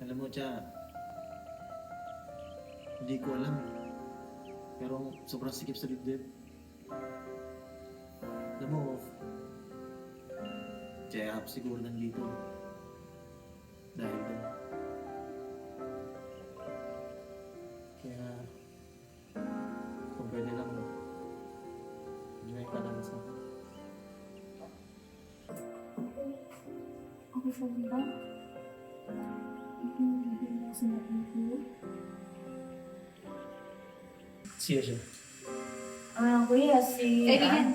Alam mo, Cha, hindi ko alam. Pero sobrang sikip sa dibdib. Alam mo, Cha, ako siguro nandito. Dahil doon. Kaya, kung pwede lang, enjoy ka lang sa akin. Ako sa ba? Hindi na sinabi ko. Siya siya. Kuya, si... Kaibigan.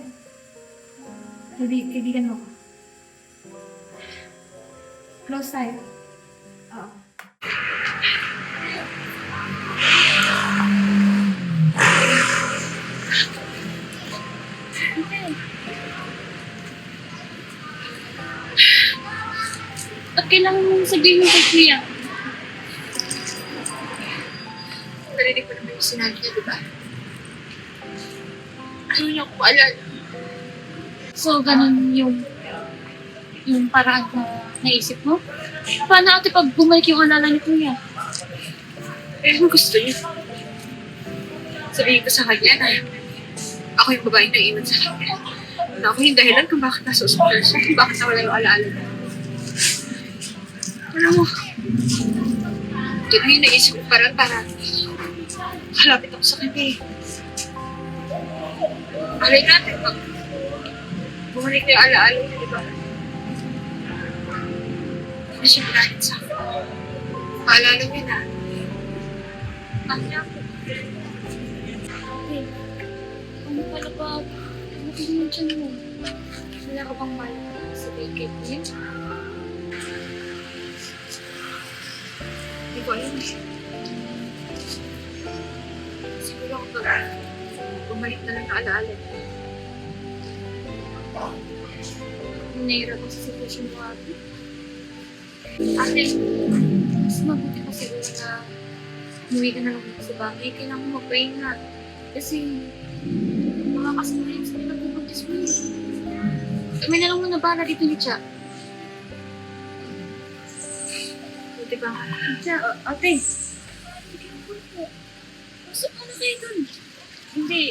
Kaibigan mo ko. Close tayo. Oo. Ba't kailangan mong sabihin mo kay Kuya? Narinig ko naman yung sinabi niya, di ba? Ayaw niya ko alala. So, ganun yung paraan na naisip mo? Paano ate pag bumalik yung alala ni Kuya? Eh, kung gusto niya. Sabihin ko sa kanya na ako yung babae na iwan sa kanya. Na ako yung dahilan kung bakit nasa ospital siya, kung bakit nawala yung alaala niya. Alam mo, yun na yung naisip ko parang para halapit ako sa kanya eh. Malay natin, pag bumalik na yung alaala niya, di ba? Hindi na siya galit sa akin. Paalala niya na. Ano niya ako? Ate, ano pala ba? Ano ka naman dyan mo? Wala ka bang malala sabihin kay Kuya? Hindi ko alam eh. Siguro ako pag bumalik na lang na alaala niya. Nahirap ako sa sitwasyon mo, ate. Ate, mas mabuti pa siguro na umuwi ka na lang sa bagay. Kailangan mo magpahinga. Kasi makakasama yun sa pinagbubuntis mo yun. Kami na lang muna bahala dito ni Cha. Buti ba? Cha, ate. Gusto ka na kayo dun? Hindi,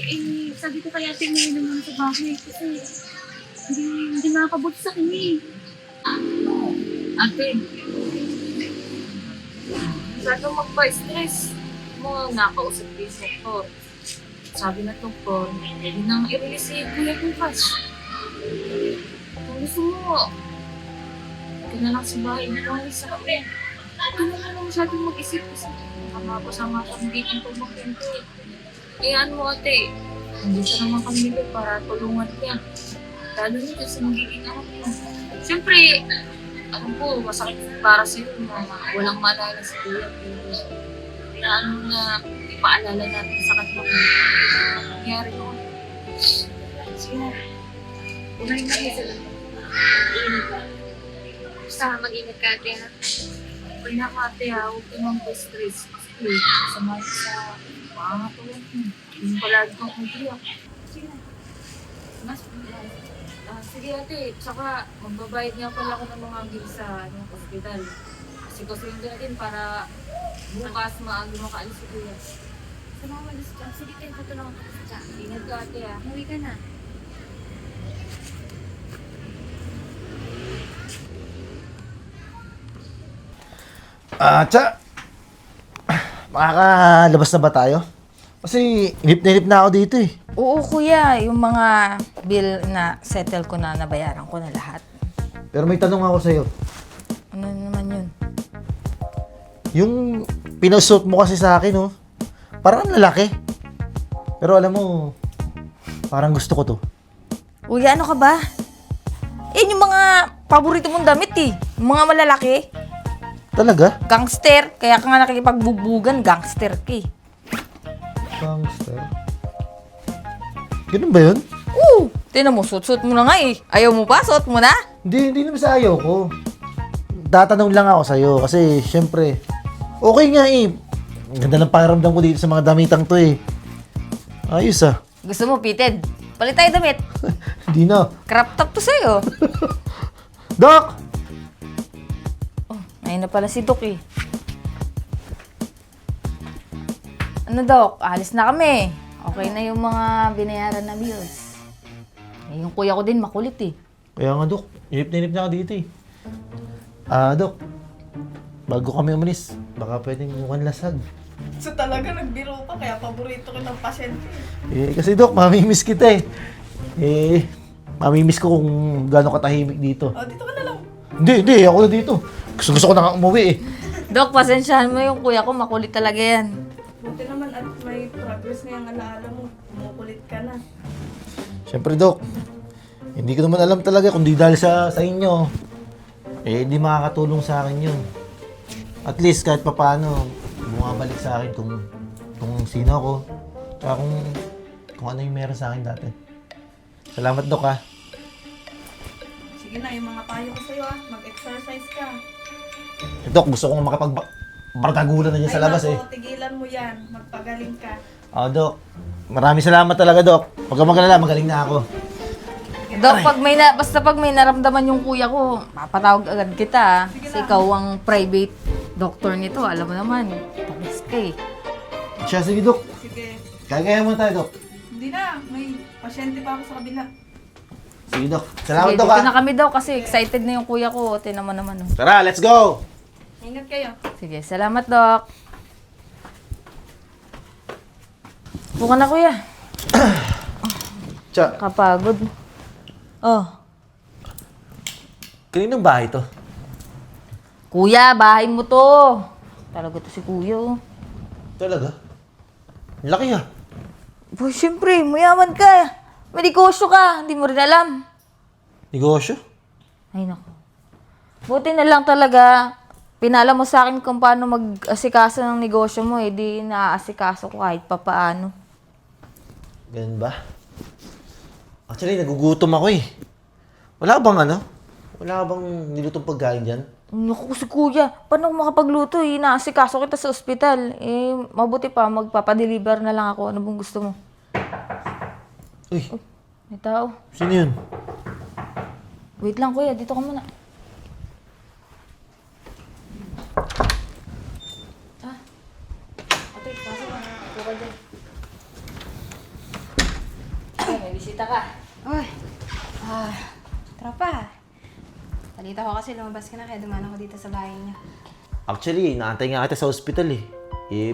sabi ko kaya ate ngayon naman sa bahay. Kasi hindi makakabuti sa kanya eh. Ate, masyado magpa-stress mo, nakausap din sa doktor. Sabi na doktor, pwede nang i-release si Kuya bukas. Kung gusto mo, ito na lang sa bahay, ito sa kape. Ito na lang masyadong mag-isip kasi makapasama sa hindi kong pagmakwento eh. Kayaan mo ate, nandito naman kami nito para tulungan niya. Lalo nito sa magiging anak niya. Siyempre, alam ko, masakit para sa'yo na walang maalala si Kuya. Pero kailangan mo na ipaalala natin sa kanya kung ano nangyari noon. Sige na. Unahin na kayo sila. Mag-ingat ka. Basta mag-ingat ka ate ha. Pag nakate ha, huwag ka nang stress. Kasi sama sa pangatulog mo. Yung palagi kang umiyak. Sige na. Mas sige ate, tsaka magbabayad nga pala ako ng mga bills sa hospital. Kasi yung natin para bukas maaga makaalis si Kuya. Sa mga walis dyan, sige tayo tutulungan ka sa Cha. Ingat ka ate ah. Umuwi ka na. Tsa, makakalabas na ba tayo? Kasi inip na ako dito eh. Oo, kuya. Yung mga bill na settle ko na, nabayaran ko na lahat. Pero may tanong ako sa'yo. Ano naman yun? Yung pinasuot mo kasi sa akin, oh, parang ang lalaki. Pero alam mo, parang gusto ko to. Kuya, ano ka ba? Yung mga paborito mong damit eh. Yung mga malalaki. Talaga? Gangster. Kaya ka nga nakikipagbubugan, gangster ka eh. Gangster. Ganun ba yun? Oo! Tinan mo, suot mo na nga eh. Ayaw mo pa? Suot mo na? Hindi naman sa ayaw ko. Tatanong lang ako sa'yo kasi syempre, okay nga eh. Ang ganda ng pakiramdam ko dito sa mga damitang to eh. Ayos ah. Gusto mo, pitted? Palit tayo damit. Hindi na. Crop top to sa'yo. Doc! Oh, ayun na pala si Doc eh. Ano, Dok? Alis na kami. Okay na yung mga binayaran na bills. Eh, yung kuya ko din makulit eh. Kaya nga, Dok. Inip na inip na ako dito eh. Dok. Bago kami umalis, baka pwedeng one last hug. So talaga nagbiro pa, kaya paborito ko ng pasyente. Kasi Dok, mamimiss kita eh. Mamimiss ko kung gaano katahimik dito. O, dito ka na lang. Hindi. Ako na dito. Gusto ko na nga umuwi eh. Dok, pasensyahan mo yung kuya ko. Makulit talaga yan. Buti naman at may progress na yung alaala mo. Kumukulit ka na. Siyempre, Dok. Hindi ko naman alam talaga kung di dahil sa inyo. Hindi makakatulong sa akin yun. At least kahit papaano, bumabalik sa akin kung sino ako. Tsaka kung ano yung meron sa akin dati. Salamat, Dok, ha. Sige na, yung mga payo ko sa'yo mag-exercise ka. Dok, gusto kong makapag-bardagulan na dyan sa labas eh. Naku, tigilan mo yan. Magpagaling ka. Dok. Maraming salamat talaga, Dok. Huwag ka magalala, magaling na ako. Dok, basta pag may naramdaman yung kuya ko, papatawag agad kita ah. Kasi ikaw ang private doctor nito. Alam mo naman, tapos ka eh. Siya, sige, Dok. Sige. Kaya mo tayo, Dok. Hindi na, may pasyente pa ako sa kabila. Sige, Dok. Salamat, Sige, Dok, dito ha. na kami daw kasi excited na yung kuya ko. Tinaman naman oh. Tara, let's go! Ingat kayo. Sige, salamat, Dok. Buka na, kuya. Tiya, Kapagod. Oh, kaninong bahay to? kuya, bahay mo to. Talaga to si kuya. Oh. Talaga? Laki, ha. Boy, syempre, mayaman ka. May negosyo ka. Hindi mo rin alam. Negosyo? Ay, naku. Buti na lang talaga. Pinala mo sa akin kung paano mag-asikaso ng negosyo mo. Eh, di naaasikaso ko kahit papaano. Ganun ba? Actually, nagugutom ako eh. Wala ka bang Wala ka bang nilutong pagkain dyan? Naku, si kuya. Paano ako makapagluto eh? Naasikaso kita sa ospital. Eh, mabuti pa. Magpapadeliver na lang ako. Ano bang gusto mo? Uy, May tao. sino yun? Wait lang, kuya. Dito ka muna. Ate, pasok ka. Upo ka dyan. Ay, may bisita ka. Uy, tropa. Balita ko kasi lumabas ka na kaya dumaan ako dito sa bahay niyo. Actually, naantay nga kita sa ospital eh.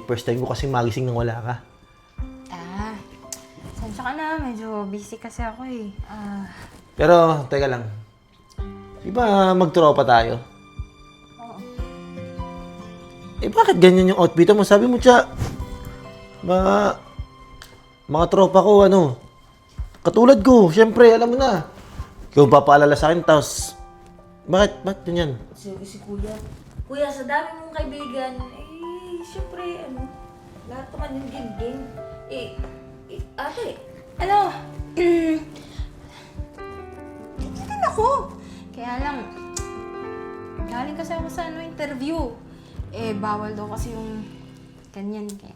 First time ko kasi magising nang wala ka. Sensya ka na, medyo busy kasi ako eh. Pero, teka lang. Di ba magtropa tayo? Oo. Bakit ganyan yung outfit mo? Sabi mo, Tsa, mga tropa ko, katulad ko, syempre, alam mo na. Ikaw papaalala sa akin, tapos, bakit ganyan? Si kuya. Kuya, sa dami mong kaibigan, eh, syempre, lahat naman yung game-game. Ate, Ano? Hindi din ako. Kaya lang, galing kasi ako sa interview. Bawal daw kasi yung ganyan. Kaya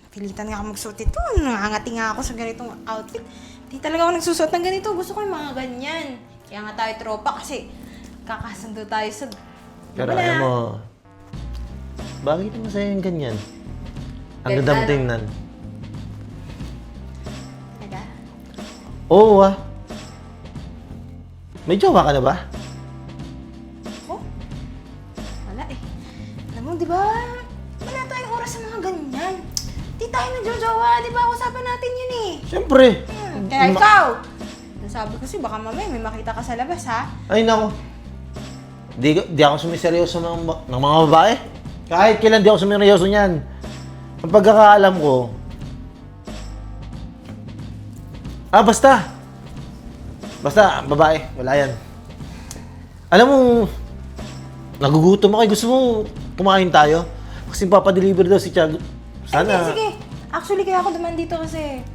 pilitan nga ako magsuot ito. Nangangati nga ako sa ganitong outfit. Di talaga ako nagsusuot ng ganito. Gusto ko yung mga ganyan. Kaya nga tayo tropa kasi kakasundo tayo sa... Pero Wala. alam mo, bakit naman sa'yo yung ganyan? Ang ganda mo tingnan. Taga? Oo, May jowa ka na ba? Ako? Wala eh. Alam mo, di ba? Wala tayong oras sa mga ganyan. Di tayo nagjojowa. Di ba? Usapan natin yun eh. Siyempre. Kaya ikaw! Nasabi ko kasi baka mamaya may makita ka sa labas ha. Ay, nako. Di ako sumiseryoso ng mga babae. Kahit kailan di ako sumiseryoso niyan. Ang pagkakaalam ko, basta, babae, wala yan. Alam mo, nagugutom ako. Gusto mo kumain tayo? Kasi papadeliver daw si Tiago. Sana. Sige. Actually, kaya ako duman dito kasi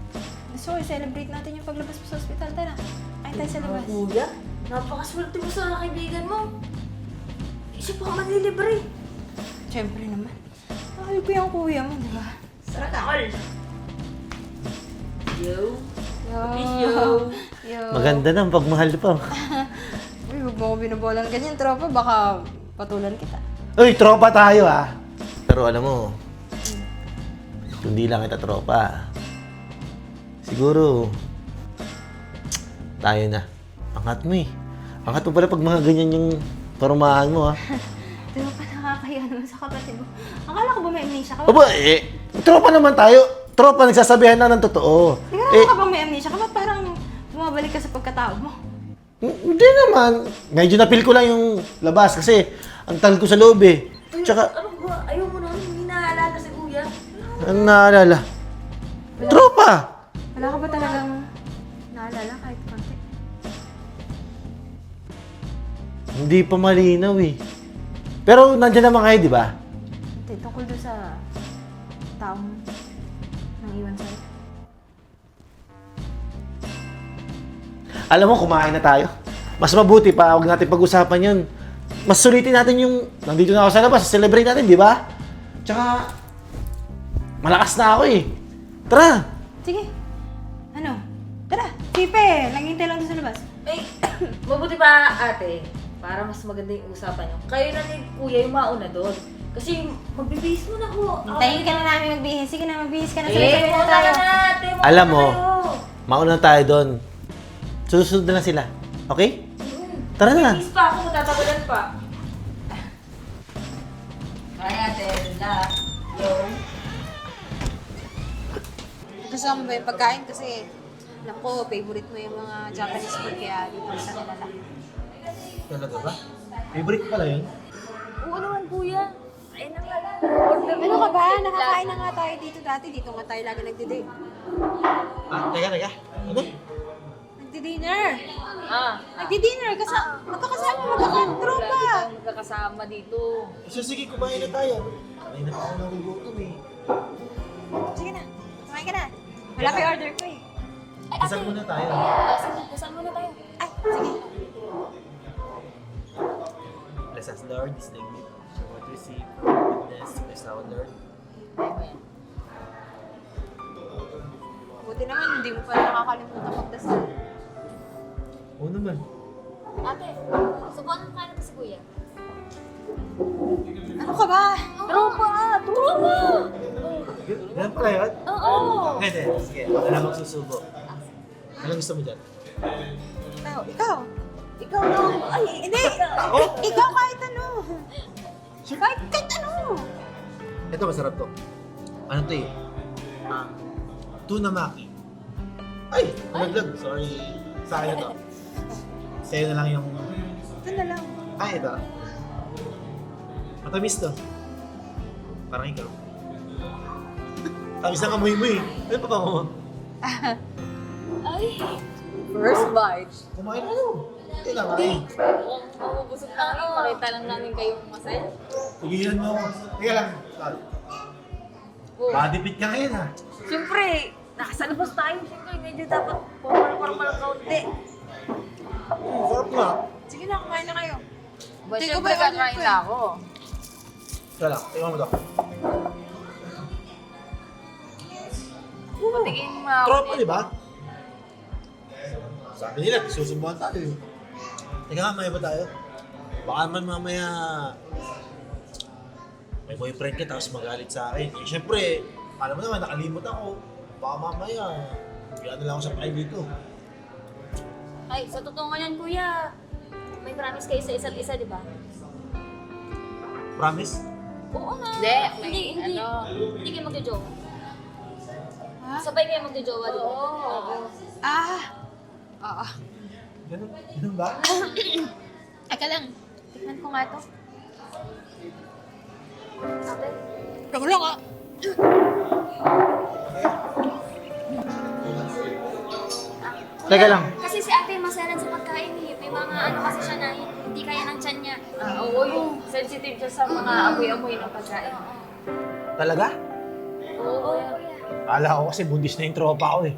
gusto ko i-celebrate natin yung paglabas mo sa ospital. Tara, kain tayo sa labas. kuya, napakaswerte mo sa kaibigan mo. Isa pa ka manlilibre. Siyempre naman. Mahal ko yung kuya mo, di ba? Sarakal. Yo. Yo. Maganda na, pagmahal pa. Uy, huwag mo ko binabolang ganyan, tropa. Baka patulan kita. Uy, tropa tayo Pero alam mo, kundi lang kita tropa. Siguro, tayo na. Angat mo eh. Angat mo pala pag mga ganyan yung parumahan mo ha. Di ba pa nakakaya naman sa kapatid mo? Akala ko ba may amnesia ka? Aba tropa naman tayo. Tropa, nagsasabihan na ng totoo. Sigurado ka bang may amnesia ka? Ba't parang bumabalik ka sa pagkatao mo? Hindi naman. Medyo napil ko lang yung labas kasi ang tagal ko sa loob eh. Tsaka, Ano ba? Ayaw mo naman, hindi naalala si kuya. ano naalala? Tropa! Wala ka ba talagang naalala kahit konti? Hindi pa malinaw eh. Pero nandiyan naman kayo, di ba? Hindi, tungkol doon sa taong nang iwan sa'yo. Alam mo, kumain na tayo. Mas mabuti pa, huwag natin pag-usapan yun. Mas sulitin natin yung, nandito na ako sa labas, celebrate natin, di ba? Tsaka, malakas na ako eh. Tara! Sige. Ano? Tara, Pipe! Naghihintay lang doon sa labas. Eh, mabuti pa ate, para mas maganda yung usapan nyo. Kayo na ni kuya yung mauna doon. Kasi magbibihis mo na ho. Hintayin ka na namin magbihis. Sige na, magbihis ka na. Eh, Sabay-sabay na mauna tayo. ka na ate. Mauna Alam mo, tayo. mauna tayo doon. Susunod na lang sila. Okay? Tara na. Bihis pa ako, matatagalan pa. Kaya ate, relax. Yo. Gusto mo ba yung pagkain? Kasi alam ko, favorite mo yung mga Japanese food kaya dito sa nalala. Talaga ba? Favorite pala yun? Oo naman, kuya. Ay, nakala. Ano ka ba? Nakakain na nga tayo dito dati. Dito nga tayo lagi nagdi-date. Teka. Ano? Nagdi-dinner. Ah, Nagdi-dinner. Magkakasama magkakatropa. lagi magkakasama dito. So, sige, kumain na tayo. Kumain na ako nagugutom eh. Sige na. Kumain ka na. Wala pa yung order ko eh. Kasal muna tayo. Saan muna tayo? Ay, sige. Bless us, Lord, this day we what receive goodness, bless our Lord. Buti naman, hindi mo pala nakakalimutan magdasal. Oo naman. Ate, subukan mo kaya natin si kuya. Ano ka ba? Tropa! Tropa! Ganun pala yun? Oo! Hindi. Sige, wala lang magsusubo. Anong gusto mo dyan? Ikaw. Ikaw daw! Ay, Hindi. Ikaw kahit ano. Kahit ano. Ito, masarap to. Ano to eh? Tuna maki. Ay! Nalaglag. Sorry. Sa akin na to. Sa'yo na lang yung... Ito na lang. Ay, ito. Matamis to. Parang ikaw. Tamis ang amoy mo eh. Ano pa ba mo? ay! First bite. Kumain na yun. Kailangan eh. Mabubusog na kami. Makita lang namin kayong masaya. Tigilan mo ako. Teka lang. Badipit ka ngayon ha. Siyempre, nasa labas tayo. Siyempre, medyo dapat formal kaunti. Sarap nga. Sige na, kumain na kayo. Ba, Take siyempre away order kakain ko na eh. ako. Ito lang. Tingnan mo to. Patingin mo ako. Tropa, di ba? Sabi nila, susubukan tayo. Teka nga, maya ba tayo? Baka naman mamaya may boyfriend ka tapos magalit sa akin. Eh, syempre, alam mo naman, nakalimot ako. Baka mamaya, bigyan na lang ako sa pain dito. Ay, sa totoo nga yan, kuya. May promise kayo sa isa't isa, di ba? Promise? Oo nga. Hindi, Hindi kayo magjojowa. Sabay kayo magjojowa, di ba? Oo. Oo. Ganun ba? Eka lang. Tignan ko nga to. Ate, Ikaw lang ah. Teka lang. kasi si ate masalan sa pagkain eh. May mga ano kasi siya na hindi kaya ng tiyan niya. Oo, yung sensitive siya sa mga amoy-amoy ng pagkain. Talaga? Oo, kuya. Akala ko kasi bundis na yung tropa ko eh.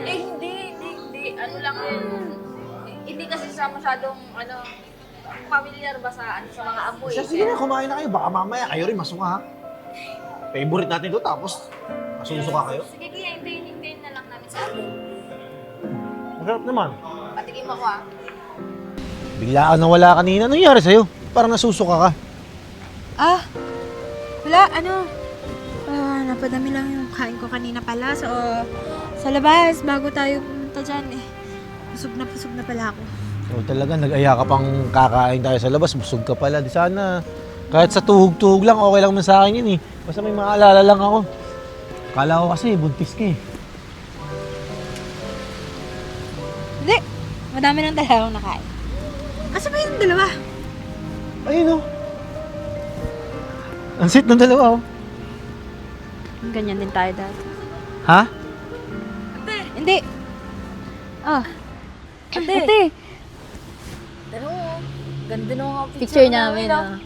Eh, hindi. Ano lang yun. Hindi kasi siya masyadong, familiar ba sa mga amoy. Sige na, kumain na kayo. Baka mamaya kayo rin masuka ha. Favorite natin to tapos masusuka kayo. Sige, kuya, hintayin na lang namin sa ate. Masarap naman. Patikim ako ah. Bigla ka nawala kanina. Anong nangyari sa'yo? Parang nasusuka ka. Wala, ano. napadami lang yung kain ko kanina pala. So, sa labas, bago tayo pumunta dyan eh. Busog na pala ako. O talaga, nag-aya ka pang kakain tayo sa labas, busog ka pala. Di sana, kahit sa tuhog-tuhog lang, okay lang man sa akin yun eh. Basta may maalala lang ako. Kala ko kasi, buntis ka eh. Hindi, madami nang talaga akong nakain. Asa ba yung dalawa? Ayun o. Ang sweet ng dalawa oh. Ganyan din tayo dati. Ha? Hindi. Ah, Ate. ano, ganda ng mga picture namin ah.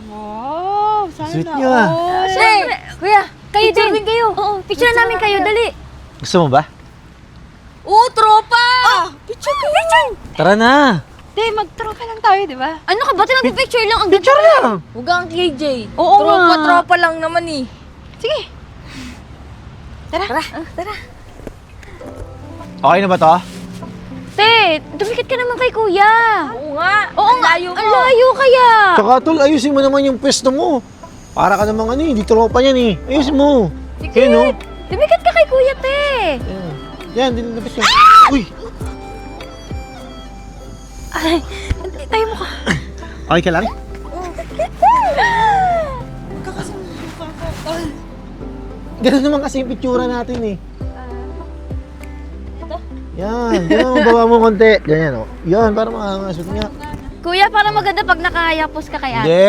Oh, sana Sweet na. niyo ah. Siyempre, kuya, kayo din kayo. Oo, picture namin kayo, dali. Gusto mo ba? Oo, tropa! Picture ko yan. Tara na! Hindi, mag-tropa lang tayo, di ba? Ano ka ba? Picture lang. Ang ganda. Picture lang! Huwag kang KJ. Oo nga. Tropa lang naman eh. Sige. Tara. Tara. Okay na ba to? Te, dumikit ka naman kay kuya. Oo nga. Oo nga, ang layo kaya. Tsaka tol, ayusin mo naman yung pwesto mo. Para ka namang ano eh, di tropa yan eh. Ayusin mo. Sige. Yan, oh. Dumikit ka kay kuya, te. Yan, dinilapit ka. Uy! Ay, hindi tayo mukha. Okay ka lang? Ganun naman kasi yung pictura natin eh. Yan, ganun mo, baba mo konti. Ganyan oh. Yan, para makangasot nga. Kuya, para maganda pag nakayapos ka kay ate. Hindi.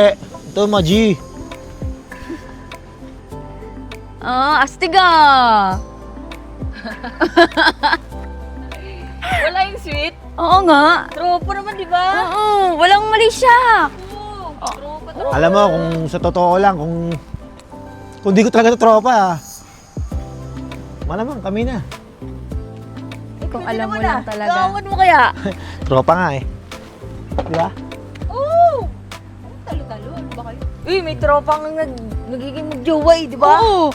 Ito, Maji. Ah, astig ah. Wala yung sweet. Oo nga. Tropa naman, di ba? Oo, walang mali siya. Tropa. Alam mo, kung sa totoo lang, kung di ko talaga ito tropa, malamang kami na. Kung alam mo lang talaga. Gawan mo kaya? Tropa nga eh. Di ba? Talo-talo, ano ba kayo? Uy, may tropang nagiging magjowa eh, di ba? Oo.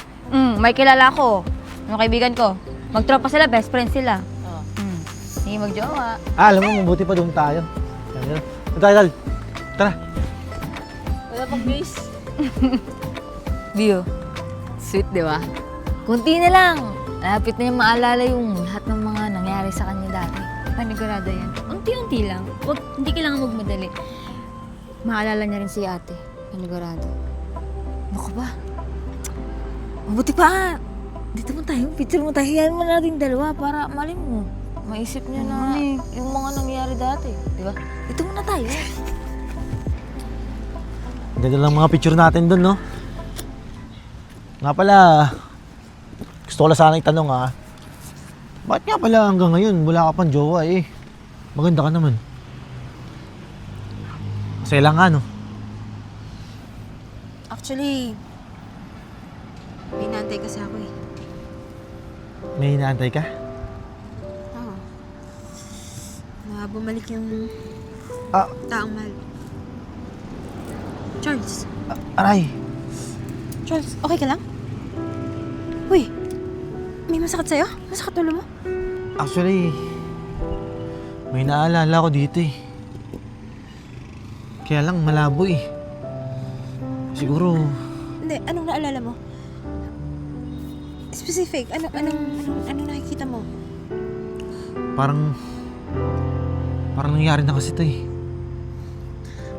May kilala ko. Yung kaibigan ko. Magtropa sila, best friend sila. Hindi magjowa. Alam mo, mabuti pa doon tayo. Yan. Tayo. Tara. Wala pang base. Bio. Sweet, di ba? Kunti na lang. Lapit na yung maalala yung lahat ng mga nangyari sa kanya dati. Panigurado yan. Unti-unti lang. Hindi kailangan magmadali. Maalala niya rin si ate. Panigurado. Ano ka ba? Mabuti pa. Dito mo tayo. Picture mo tayo. Hiyan mo natin dalawa para malin mo. Maisip niya na yung mga nangyari dati. Di ba? Dito muna tayo. Ganda lang mga picture natin doon, no? Nga pala, gusto ko lang sana itanong ha. Bakit nga pala hanggang ngayon wala ka pang jowa eh? Maganda ka naman. Masaya lang ka, no? Actually, may inaantay kasi ako eh. May inaantay ka? Oo. Na bumalik yung Ah, taong mahal. Charles. aray. Charles, okay ka lang? Uy, may masakit sa'yo? Masakit ulo mo? Actually, may naalala ko dito eh. Kaya lang malabo eh. Siguro, Hindi, anong naalala mo? Specific, anong nakikita mo? parang nangyari na kasi ito eh.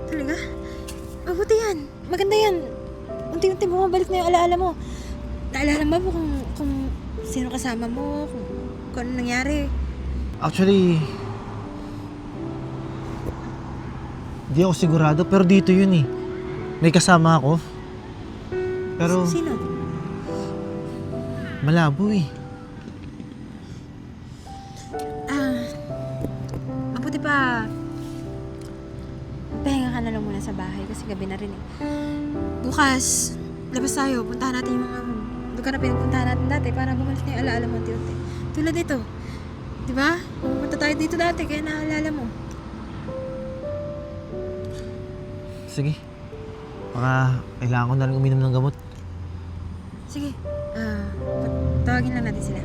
Talaga? Mabuti yan. Maganda yan. Unti-unti bumabalik na yung alaala mo. Naalala mo kung sino kasama mo, kung ano nangyari. Actually, di ako sigurado pero dito yun eh. May kasama ako. Pero Sino? malabo eh. Mabuti pa. Pahinga ka na lang muna sa bahay kasi gabi na rin eh. Bukas, labas tayo. Puntahan natin yung mga lugar na pinupuntahan natin dati para bumalik na yung alaala mo unti-unti. Tulad dito. Di ba? Pumunta tayo dito dati kaya naalala mo. Sige. Baka kailangan ko na rin uminom ng gamot. Sige. Tawagin lang natin sila.